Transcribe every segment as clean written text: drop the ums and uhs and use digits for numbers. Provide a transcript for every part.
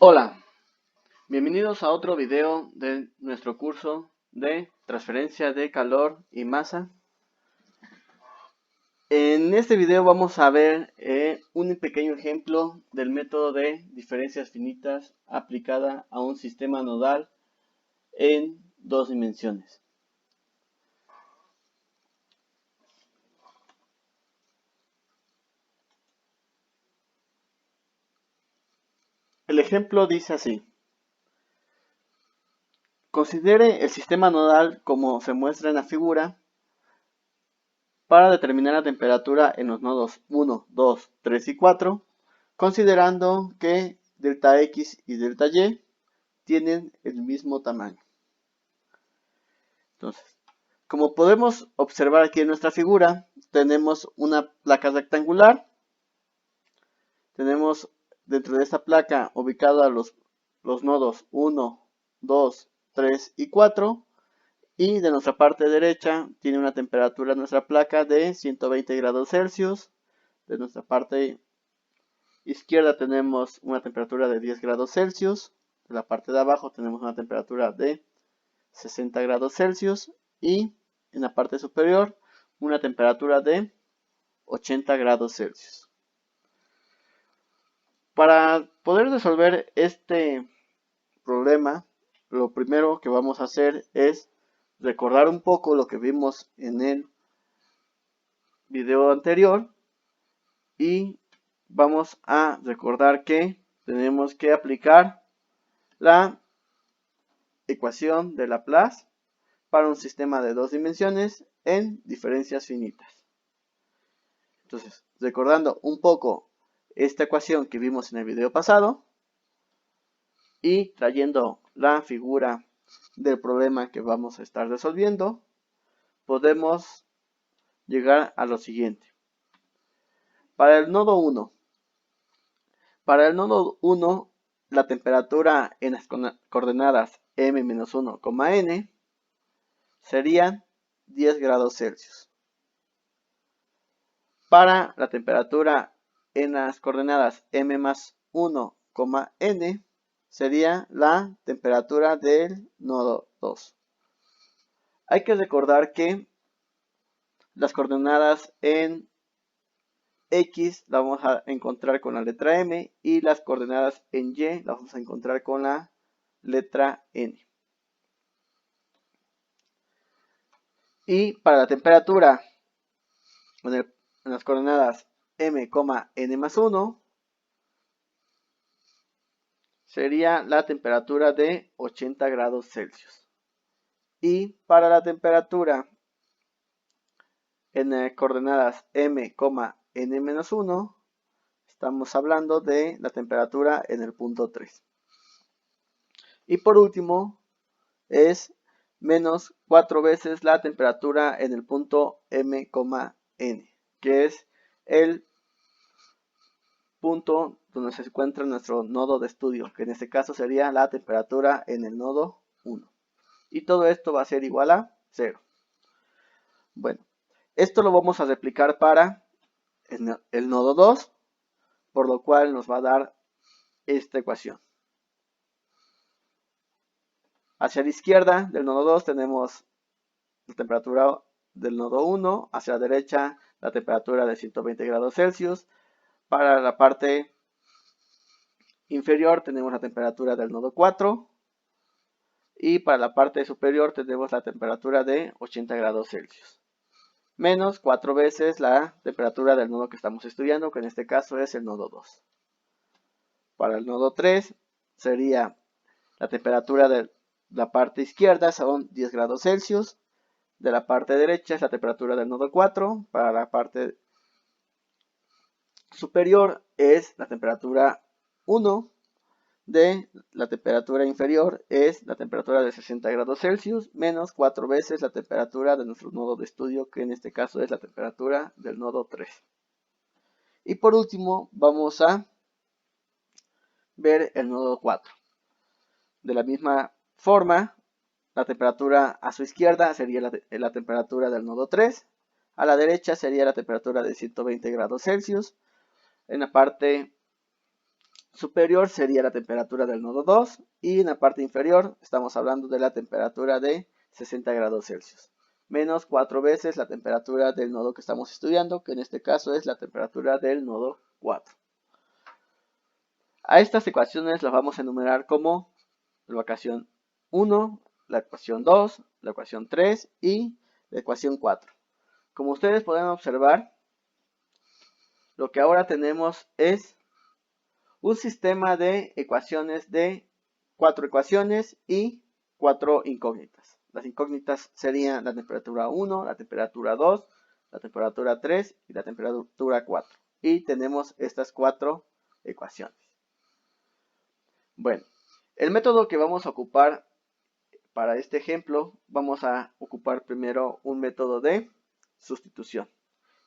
Hola, bienvenidos a otro video de nuestro curso de transferencia de calor y masa. En este video vamos a ver un pequeño ejemplo del método de diferencias finitas aplicada a un sistema nodal en dos dimensiones. El ejemplo dice así: considere el sistema nodal como se muestra en la figura para determinar la temperatura en los nodos 1, 2, 3 y 4, considerando que delta X y delta Y tienen el mismo tamaño. Entonces, como podemos observar aquí en nuestra figura, tenemos una placa rectangular. Tenemos dentro de esta placa ubicados los nodos 1, 2, 3 y 4. Y de nuestra parte derecha tiene una temperatura nuestra placa de 120 grados Celsius. De nuestra parte izquierda tenemos una temperatura de 10 grados Celsius. De la parte de abajo tenemos una temperatura de 60 grados Celsius. Y en la parte superior una temperatura de 80 grados Celsius. Para poder resolver este problema, lo primero que vamos a hacer es recordar un poco lo que vimos en el video anterior y vamos a recordar que tenemos que aplicar la ecuación de Laplace para un sistema de dos dimensiones en diferencias finitas. Entonces, recordando un poco esta ecuación que vimos en el video pasado y trayendo la figura del problema que vamos a estar resolviendo, podemos llegar a lo siguiente. Para el nodo 1, la temperatura en las coordenadas m-1, n serían 10 grados Celsius. Para la temperatura en las coordenadas m+1, n sería la temperatura del nodo 2. Hay que recordar que las coordenadas en X las vamos a encontrar con la letra M y las coordenadas en Y las vamos a encontrar con la letra N. Y para la temperatura en las coordenadas M, n+1 sería la temperatura de 80 grados Celsius. Y para la temperatura en coordenadas M, n-1 estamos hablando de la temperatura en el punto 3. Y por último es menos 4 veces la temperatura en el punto M, n, que es el punto donde se encuentra nuestro nodo de estudio, que en este caso sería la temperatura en el nodo 1. Y todo esto va a ser igual a 0. Bueno, esto lo vamos a replicar para el nodo 2, por lo cual nos va a dar esta ecuación. Hacia la izquierda del nodo 2 tenemos la temperatura del nodo 1, hacia la derecha la temperatura de 120 grados Celsius. Para la parte inferior tenemos la temperatura del nodo 4 y para la parte superior tenemos la temperatura de 80 grados Celsius. Menos 4 veces la temperatura del nodo que estamos estudiando, que en este caso es el nodo 2. Para el nodo 3 sería la temperatura de la parte izquierda, son 10 grados Celsius. De la parte derecha es la temperatura del nodo 4. Para la parte superior es la temperatura 1. De la temperatura inferior es la temperatura de 60 grados Celsius menos 4 veces la temperatura de nuestro nodo de estudio, que en este caso es la temperatura del nodo 3. Y por último vamos a ver el nodo 4. De la misma forma, la temperatura a su izquierda sería la temperatura del nodo 3. A la derecha sería la temperatura de 120 grados Celsius. En la parte superior sería la temperatura del nodo 2 y en la parte inferior estamos hablando de la temperatura de 60 grados Celsius. Menos 4 veces la temperatura del nodo que estamos estudiando, que en este caso es la temperatura del nodo 4. A estas ecuaciones las vamos a enumerar como la ecuación 1, la ecuación 2, la ecuación 3 y la ecuación 4. Como ustedes pueden observar, lo que ahora tenemos es un sistema de ecuaciones de 4 ecuaciones y 4 incógnitas. Las incógnitas serían la temperatura 1, la temperatura 2, la temperatura 3 y la temperatura 4. Y tenemos estas 4 ecuaciones. Bueno, el método que vamos a ocupar para este ejemplo, vamos a ocupar primero un método de sustitución.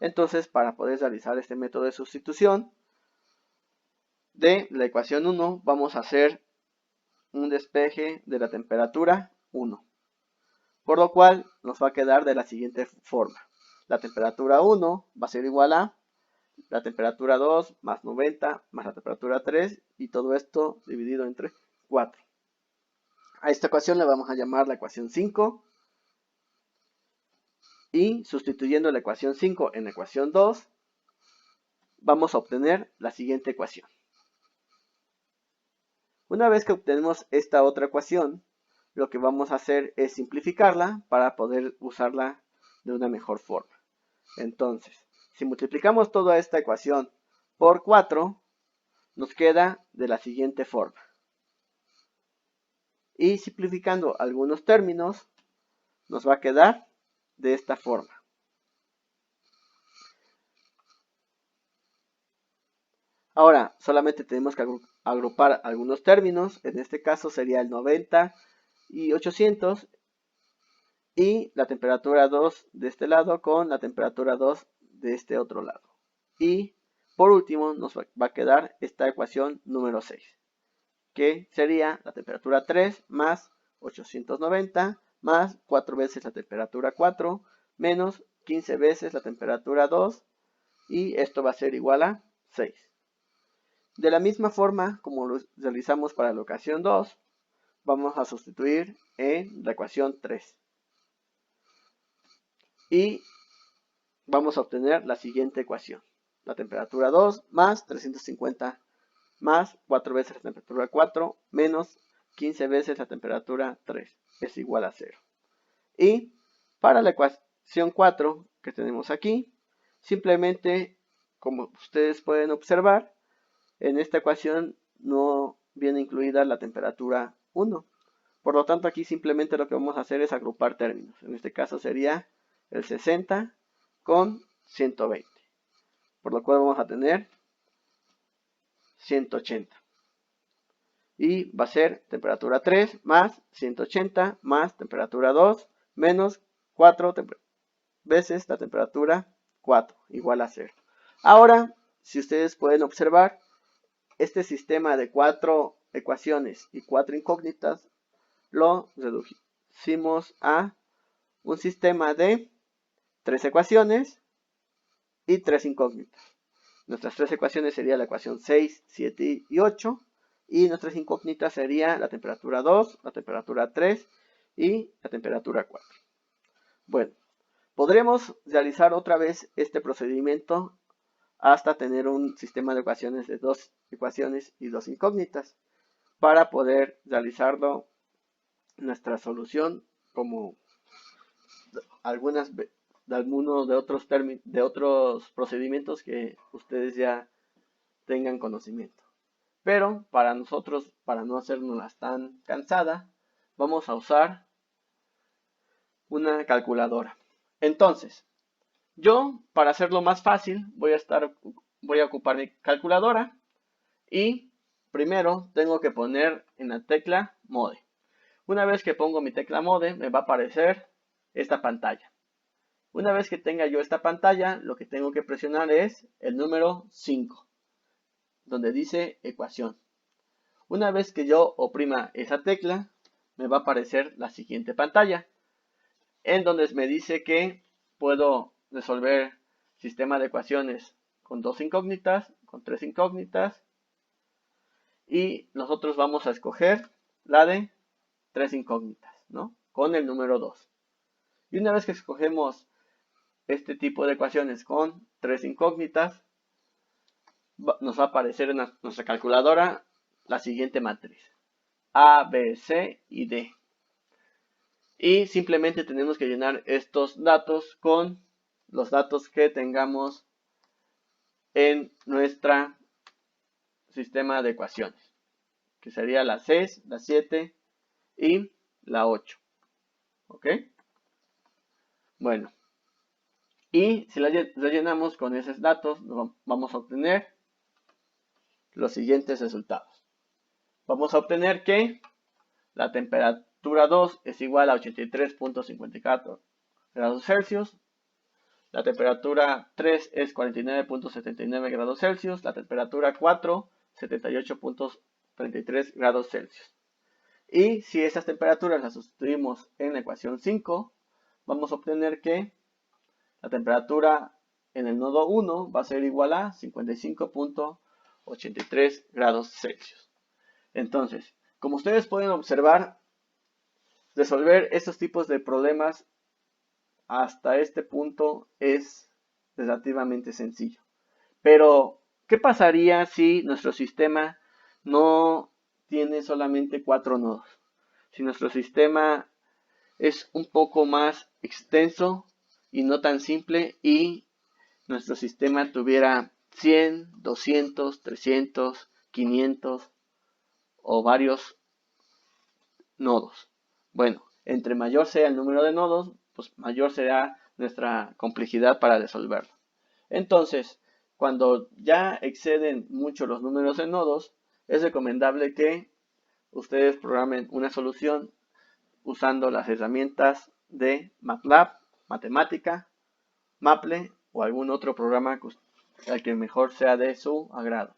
Entonces, para poder realizar este método de sustitución, de la ecuación 1 vamos a hacer un despeje de la temperatura 1, por lo cual nos va a quedar de la siguiente forma. La temperatura 1 va a ser igual a la temperatura 2 más 90 más la temperatura 3 y todo esto dividido entre 4. A esta ecuación le vamos a llamar la ecuación 5 y sustituyendo la ecuación 5 en la ecuación 2 vamos a obtener la siguiente ecuación. Una vez que obtenemos esta otra ecuación, lo que vamos a hacer es simplificarla para poder usarla de una mejor forma. Entonces, si multiplicamos toda esta ecuación por 4, nos queda de la siguiente forma. Y simplificando algunos términos, nos va a quedar de esta forma. Ahora, solamente tenemos que agrupar algunos términos. En este caso sería el 90 y 800. Y la temperatura 2 de este lado con la temperatura 2 de este otro lado. Y por último nos va a quedar esta ecuación número 6. Que sería la temperatura 3 más 890 más 4 veces la temperatura 4 menos 15 veces la temperatura 2. Y esto va a ser igual a 6. De la misma forma como lo realizamos para la ecuación 2, vamos a sustituir en la ecuación 3. Y vamos a obtener la siguiente ecuación. La temperatura 2 más 350 más 4 veces la temperatura 4 menos 15 veces la temperatura 3 es igual a 0. Y para la ecuación 4 que tenemos aquí, simplemente como ustedes pueden observar, en esta ecuación no viene incluida la temperatura 1. Por lo tanto, aquí simplemente lo que vamos a hacer es agrupar términos. En este caso sería el 60 con 120. Por lo cual vamos a tener 180. Y va a ser temperatura 3 más 180 más temperatura 2 menos 4 veces la temperatura 4 igual a 0. Ahora, si ustedes pueden observar, este sistema de 4 ecuaciones y 4 incógnitas lo reducimos a un sistema de 3 ecuaciones y 3 incógnitas. Nuestras 3 ecuaciones serían la ecuación 6, 7 y 8. Y nuestras incógnitas serían la temperatura 2, la temperatura 3 y la temperatura 4. Bueno, podremos realizar otra vez este procedimiento hasta tener un sistema de ecuaciones de 2 ecuaciones y 2 incógnitas para poder realizarlo nuestra solución como algunos de otros procedimientos que ustedes ya tengan conocimiento. Pero para nosotros, para no hacernos tan cansada, vamos a usar una calculadora. Entonces, yo para hacerlo más fácil voy a ocupar mi calculadora y primero tengo que poner en la tecla Mode. Una vez que pongo mi tecla Mode me va a aparecer esta pantalla. Una vez que tenga yo esta pantalla, lo que tengo que presionar es el número 5, donde dice ecuación. Una vez que yo oprima esa tecla, me va a aparecer la siguiente pantalla, en donde me dice que puedo resolver sistema de ecuaciones con 2 incógnitas, con 3 incógnitas, y nosotros vamos a escoger la de 3 incógnitas, ¿no? Con el número 2. Y una vez que escogemos este tipo de ecuaciones con 3 incógnitas, nos va a aparecer en nuestra calculadora la siguiente matriz: A, B, C y D. Y simplemente tenemos que llenar estos datos con los datos que tengamos en nuestro sistema de ecuaciones, que sería la 6, la 7 y la 8. ¿Ok? Bueno, y si la rellenamos con esos datos, vamos a obtener los siguientes resultados. Vamos a obtener que la temperatura 2 es igual a 83.54 grados Celsius. La temperatura 3 es 49.79 grados Celsius. La temperatura 4, 78.33 grados Celsius. Y si esas temperaturas las sustituimos en la ecuación 5, vamos a obtener que la temperatura en el nodo 1 va a ser igual a 55.83 grados Celsius. Entonces, como ustedes pueden observar, resolver estos tipos de problemas hasta este punto es relativamente sencillo. Pero, ¿qué pasaría si nuestro sistema no tiene solamente 4 nodos? Si nuestro sistema es un poco más extenso y no tan simple, y nuestro sistema tuviera 100, 200, 300, 500 o varios nodos. Bueno, entre mayor sea el número de nodos, pues mayor será nuestra complejidad para resolverlo. Entonces, cuando ya exceden mucho los números de nodos, es recomendable que ustedes programen una solución usando las herramientas de MATLAB, Matemática, Maple o algún otro programa al que mejor sea de su agrado.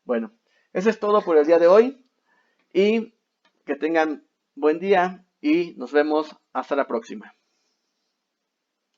Bueno, eso es todo por el día de hoy y que tengan buen día y nos vemos hasta la próxima.